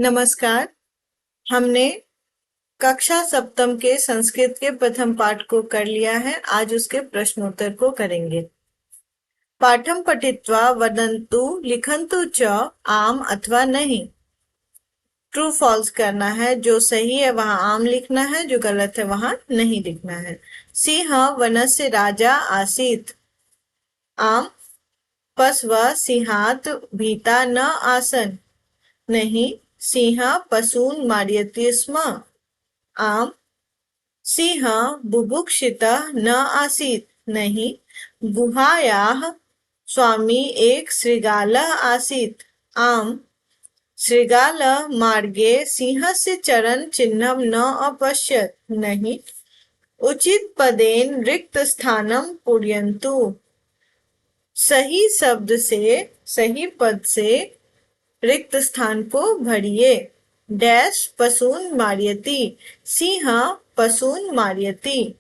नमस्कार। हमने कक्षा सप्तम के संस्कृत के प्रथम पाठ को कर लिया है। आज उसके प्रश्नोत्तर को करेंगे। पाठम पठित्वा वदन्तु लिखन्तु च आम अथवा नहीं। ट्रू फॉल्स करना है। जो सही है वहां आम लिखना है, जो गलत है वहां नहीं लिखना है। सिंह वनस्य राजा आसीत्। आम। पशव सिंहात भीता न आसन। नहीं, सिंह पशून् मारयति स्म। आम। सिंह बुभुक्षितः न आसीत्। नहीं, गुहायाः स्वामी एक शृगालः आसीत्। आम। शृगालः मार्गे सिंहस्य चरण चिह्नं न अपश्यत्। नहीं, उचित पदेन रिक्त स्थानं पूरयन्तु। सही शब्द से, सही पद से रिक्त स्थान को भरिए। डैश पशून मारयति। सिंह पशून मारयति।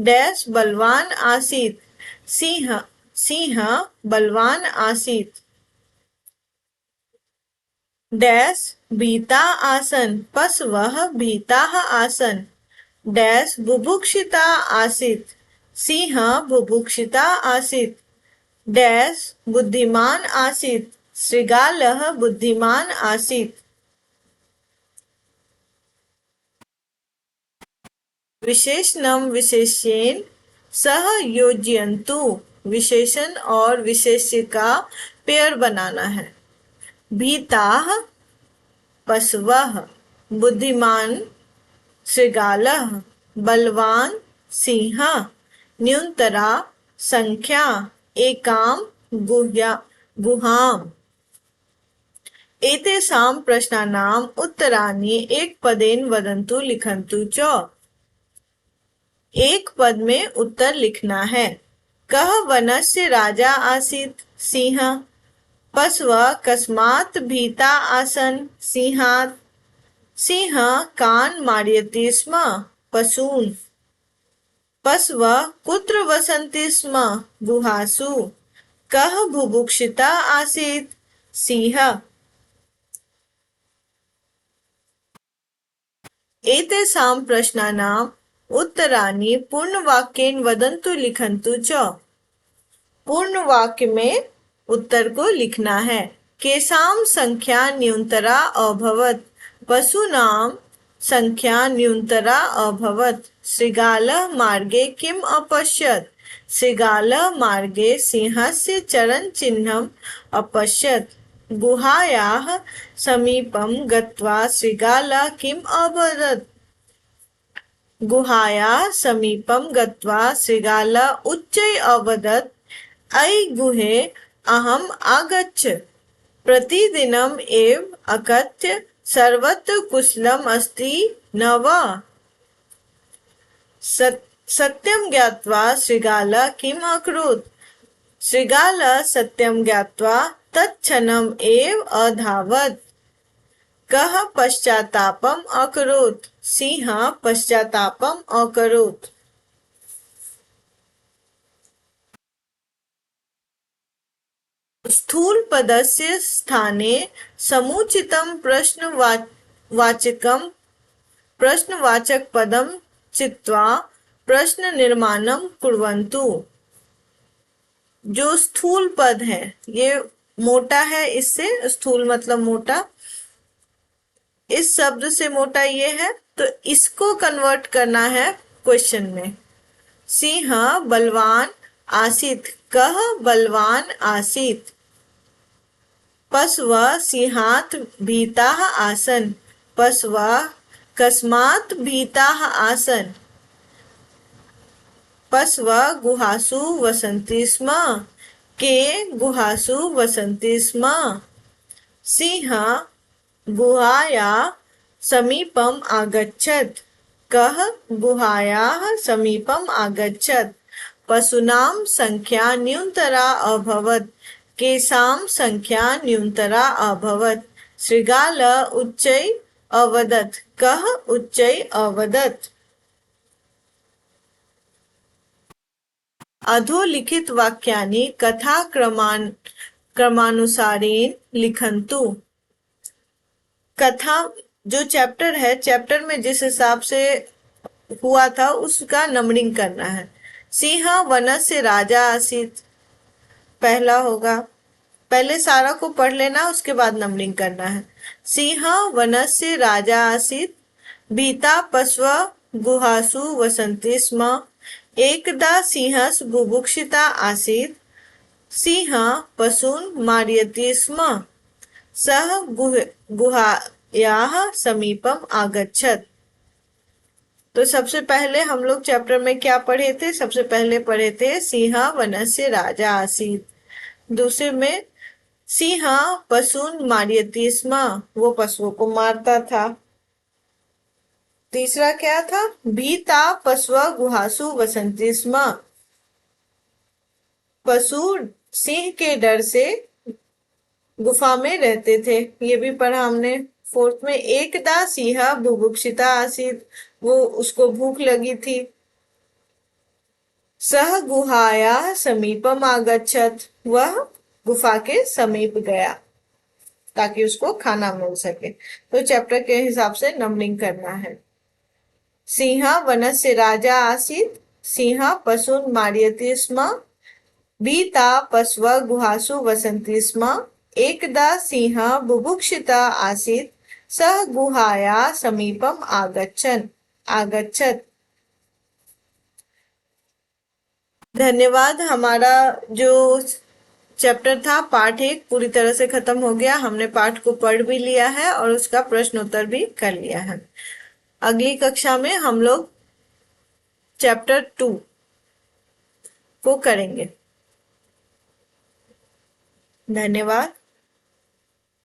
डैश बलवान आसीत्। सिंह सिंह बलवान आसीत्। डैश भीता आसन। पशवः भीताः आसन्। डैश बुभुक्षिता आसीत्। सिंह बुभुक्षिता आसीत्। डैश बुद्धिमान आसीत्। शृगालः बुद्धिमान आसीत्। विशेषणम विशेष्येन सह योजयन्तु। विशेषण और विशेष्य का पेयर बनाना है। भीताः पशवः, बुद्धिमान शृगालः, बलवान सिंह, न्यूनतरा संख्या एकाम गुहाम। एतेषां प्रश्नानाम् उत्तराणि एकपदेन वदन्तु लिखन्तु च। एक पद में उत्तर लिखना है। कः वनस्य राजा आसीत्। सिंह। पशव कस्मात् भीता आसन्। सिंहात्। सिंह कान् मारयति स्म। पशून्। पशव कुत्र वसन्ति स्म। गुहासु। कः बुभुक्षिता आसीत्। सिंह। एतेषां प्रश्नानाम् उत्तराणि पूर्णवाक्येन वदन्तु लिखन्तु च। पूर्ण वाक्य में उत्तर को लिखना है। केषां संख्या न्यूनतरा अभवत्। पशूनां संख्या न्यूनतरा अभवत्। शृगालः मार्गे किम् अपश्यत्। शृगालः मार्गे सिंहस्य चरणचिह्नम् अपश्यत्। गुहायाः समीपं गत्वा शृगालः किम् अवदत्। गुहायाः समीपं गत्वा शृगालः उच्चैः अवदत्, अयि गुहे अहम् आगच्छ। प्रतिदिनम् एव अकथ्य सर्वत्र कुशलम् अस्ति न वा। सत्यं ज्ञात्वा शृगालः किम् अकरोत्। शृगालः सत्यं ज्ञात्वा तत्क्षणम् एव अधावत्। कः पश्चात्तापम् अकरोत्। सिंह पश्चात्तापम् अकरोत्। स्थूल पदस्य स्थाने समुचितं प्रश्नवाचक पदं चित्वा प्रश्न निर्माणं कुर्वन्तु। जो स्थूल पद है, ये मोटा है, इससे स्थूल मतलब मोटा, इस शब्द से मोटा ये है, तो इसको कन्वर्ट करना है क्वेश्चन में। सिंह बलवान आसीत्। कः बलवान आसीत्। पशव सिंहात् भीताः आसन्। पशव कस्मात् भीताः आसन्। पशव गुहासु वसन्ति स्म। के गुहासु वसन्ति स्म। सिंह गुहायाः समीपम् आगच्छत्। कः गुहायाः समीपम् आगच्छत्। पशूनां संख्या न्यूनतरा अभवत्। केषां संख्या न्यूनतरा अभवत्। शृगालः उच्चैः अवदत्। कः उच्चैः अवदत्। अधोलिखित वाक्यानि कथा क्रमानुसारेण लिखन्तु। कथा जो चैप्टर है, चैप्टर में जिस हिसाब से हुआ था उसका नंबरिंग करना है। सिंह वनस्य राजा आसीत पहला होगा, पहले सारा को पढ़ लेना, उसके बाद नंबरिंग करना है। सिंह वनस्य राजा आसीत, भीता पश्व गुहासु वसन्ति स्म, एकदा सिंहस् बुभुक्षिता आसीत्, सिंह पशून् मारयति स्म, सः गुहायाः समीपम आगच्छत्। तो सबसे पहले हम लोग चैप्टर में क्या पढ़े थे? सबसे पहले पढ़े थे सिंह वनस्य राजा आसीत। दूसरे में सिंह पशून् मारयति स्म, वो पशुओं को मारता था। तीसरा क्या था? भीता पशव गुहासु वसन्ति स्म, पशु सिंह के डर से गुफा में रहते थे, ये भी पढ़ा हमने। फोर्थ में एकदा सिंह बुभुक्षिता आसीत, वो उसको भूख लगी थी। सह गुहाया समीपम आगच्छत, वह गुफा के समीप गया ताकि उसको खाना मिल सके। तो चैप्टर के हिसाब से नंबरिंग करना है। सिंह वनस्य राजा आसीत, सिंह पशून् मारयति स्म, भीता पशव गुहासु वसन्ति स्म, एकदा सिंह बुभुक्षिता आसीत्, सः गुहाया समीपम आगच्छत्। धन्यवाद। हमारा जो चैप्टर था पाठ 1 पूरी तरह से खत्म हो गया। हमने पाठ को पढ़ भी लिया है और उसका प्रश्न उत्तर भी कर लिया है। अगली कक्षा में हम लोग चैप्टर 2 को करेंगे। धन्यवाद।